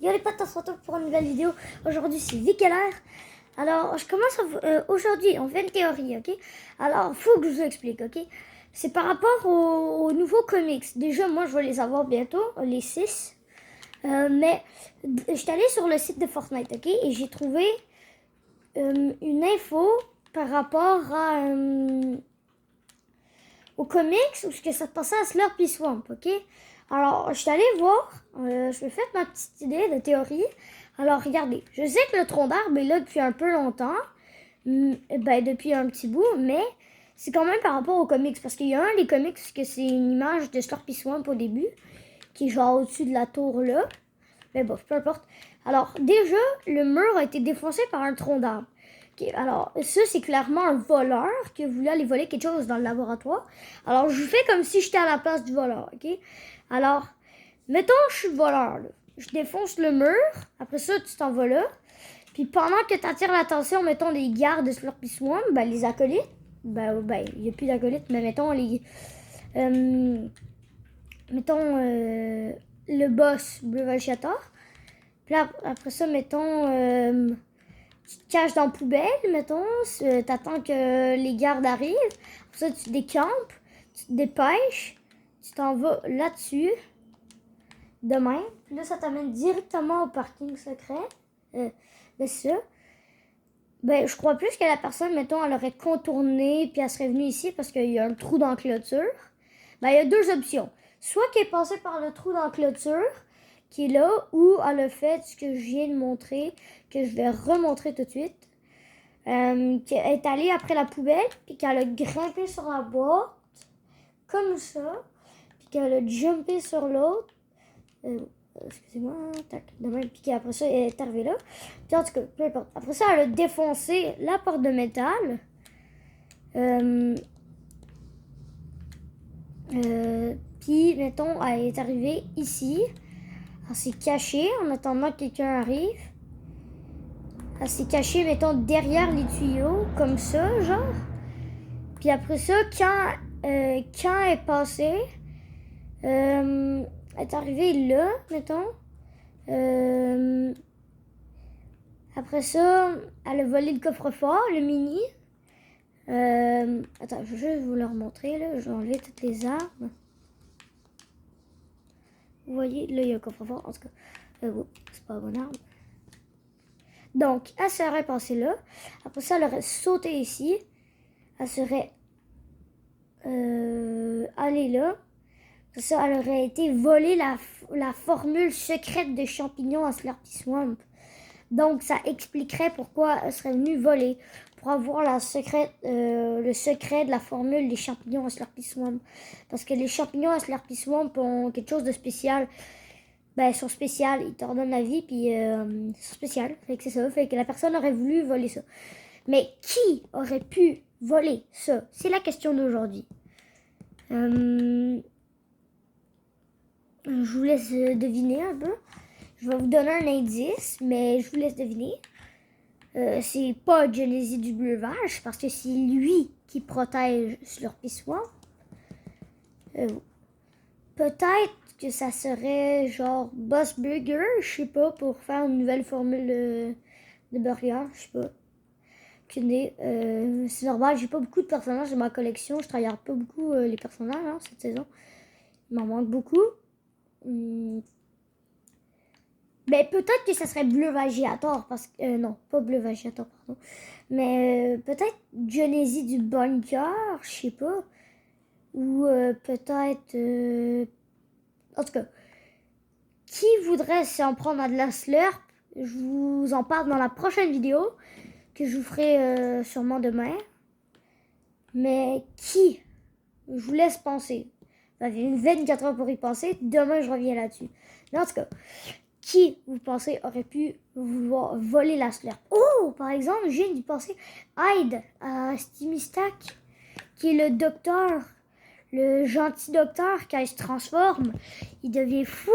Yo les potes, on se retrouve pour une nouvelle vidéo. Aujourd'hui c'est Vickeler. Alors je commence aujourd'hui, on fait une théorie, ok? Alors faut que je vous explique, ok? C'est par rapport aux nouveaux comics. Déjà moi je vais les avoir bientôt, les 6. Mais je suis allée sur le site de Fortnite, ok? Et j'ai trouvé une info par rapport aux comics où ce que ça se passait à Slurpy Swamp, ok? Alors, je suis allée voir, je vais faire ma petite idée de théorie. Alors, regardez, je sais que le tronc d'arbre est là depuis un peu longtemps, depuis un petit bout, mais c'est quand même par rapport aux comics, parce qu'il y a un des comics que c'est une image de Slurpy Swamp au début, qui est genre au-dessus de la tour là, mais bon, peu importe. Alors, déjà, le mur a été défoncé par un tronc d'arbre. Okay, alors, ça, c'est clairement un voleur qui voulait aller voler quelque chose dans le laboratoire. Alors, je fais comme si j'étais à la place du voleur, ok? Alors, mettons, je suis le voleur, là. Je défonce le mur. Après ça, tu t'en vas là. Puis pendant que tu attires l'attention, mettons, les gardes de Slurpy Swamp, les acolytes. Il n'y a plus d'acolytes, mais mettons, le boss Bleu Valchiator. Puis là, après ça, mettons... tu te caches dans la poubelle, mettons, t'attends que les gardes arrivent. Après ça, tu décampes, tu te dépêches, tu t'en vas là-dessus, demain. Puis là, ça t'amène directement au parking secret. C'est ça. Je crois plus que la personne, mettons, elle aurait contourné, puis elle serait venue ici parce qu'il y a un trou dans la clôture. Il y a deux options. Soit qu'elle est passée par le trou dans la clôture, qui est là, ou elle a fait ce que je viens de montrer, que je vais remontrer tout de suite. Qu'elle est allée après la poubelle, puis qu'elle a grimpé sur la boîte, comme ça, puis qu'elle a jumpé sur l'autre. Excusez-moi, tac, demain, puis qu'après ça, elle est arrivée là. Puis en tout cas, peu importe. Après ça, elle a défoncé la porte de métal. Puis, mettons, elle est arrivée ici. Elle s'est cachée en attendant que quelqu'un arrive. Elle s'est cachée, mettons, derrière les tuyaux, comme ça, genre. Puis après ça, quand elle est passée, elle est arrivée là, mettons. Après ça, elle a volé le coffre-fort, le mini. Attends, je vais juste vous le remontrer, là. Je vais enlever toutes les armes. Vous voyez, là, il y a un coffre-fort. En tout cas, c'est pas un bon arme. Donc, elle serait passée là. Après ça, elle aurait sauté ici. Elle serait allée là. Après ça, elle aurait été voler la formule secrète de champignons à Slurpy Swamp. Donc, ça expliquerait pourquoi elle serait venue voler. Pour avoir le secret de la formule des champignons à Slurpy Swamp. Parce que les champignons à Slurpy Swamp ont quelque chose de spécial. Ils sont spéciales, ils te redonnent la vie, puis ils sont spéciales. Fait que c'est ça, fait que la personne aurait voulu voler ça. Mais qui aurait pu voler ça? C'est la question d'aujourd'hui. Je vous laisse deviner un peu. Je vais vous donner un indice, mais je vous laisse deviner. C'est pas Genesee du Breuvage, parce que c'est lui qui protège Slurpy Swamp. Peut-être que ça serait genre Boss Burger, je sais pas, pour faire une nouvelle formule de burger, je sais pas. C'est normal, j'ai pas beaucoup de personnages dans ma collection, je travaille pas beaucoup les personnages cette saison. Il m'en manque beaucoup. Peut-être que ça serait Bleu Vagiator, parce que... non, pas Bleu Vagiator, pardon. Mais peut-être Genesee du Bunker, je sais pas. Ou peut-être... En tout cas, qui voudrait s'en prendre à de la slurp? Je vous en parle dans la prochaine vidéo, que je vous ferai sûrement demain. Mais qui? Je vous laisse penser. Vous avez une 24 heures pour y penser. Demain, je reviens là-dessus. Mais en tout cas, qui, vous pensez, aurait pu vouloir voler la slurp? Oh, par exemple, je viens d'y penser. Hyde, à Steamy Stack, qui est le docteur, le gentil docteur, quand il se transforme, il devient fou.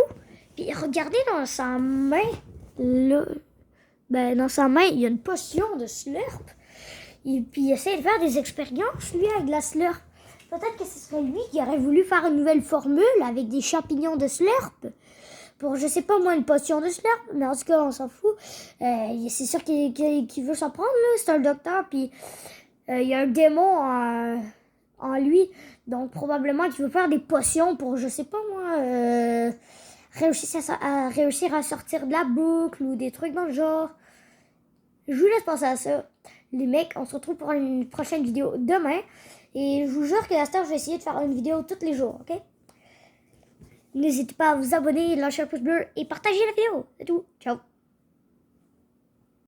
Puis regardez dans sa main, là, dans sa main, il y a une potion de slurp. Puis il essaie de faire des expériences, lui, avec la slurp. Peut-être que ce serait lui qui aurait voulu faire une nouvelle formule avec des champignons de slurp. pour, je sais pas moi, une potion de slurp, mais en tout cas, on s'en fout. C'est sûr qu'il veut s'en prendre, là. C'est un docteur, puis il y a un démon en lui. Donc, probablement qu'il veut faire des potions pour, je sais pas moi, réussir à sortir de la boucle ou des trucs dans le genre. Je vous laisse penser à ça. Les mecs, on se retrouve pour une prochaine vidéo demain. Et je vous jure que à cette heure, je vais essayer de faire une vidéo tous les jours, ok? N'hésitez pas à vous abonner, lâcher un pouce bleu et partager la vidéo. C'est tout. Ciao.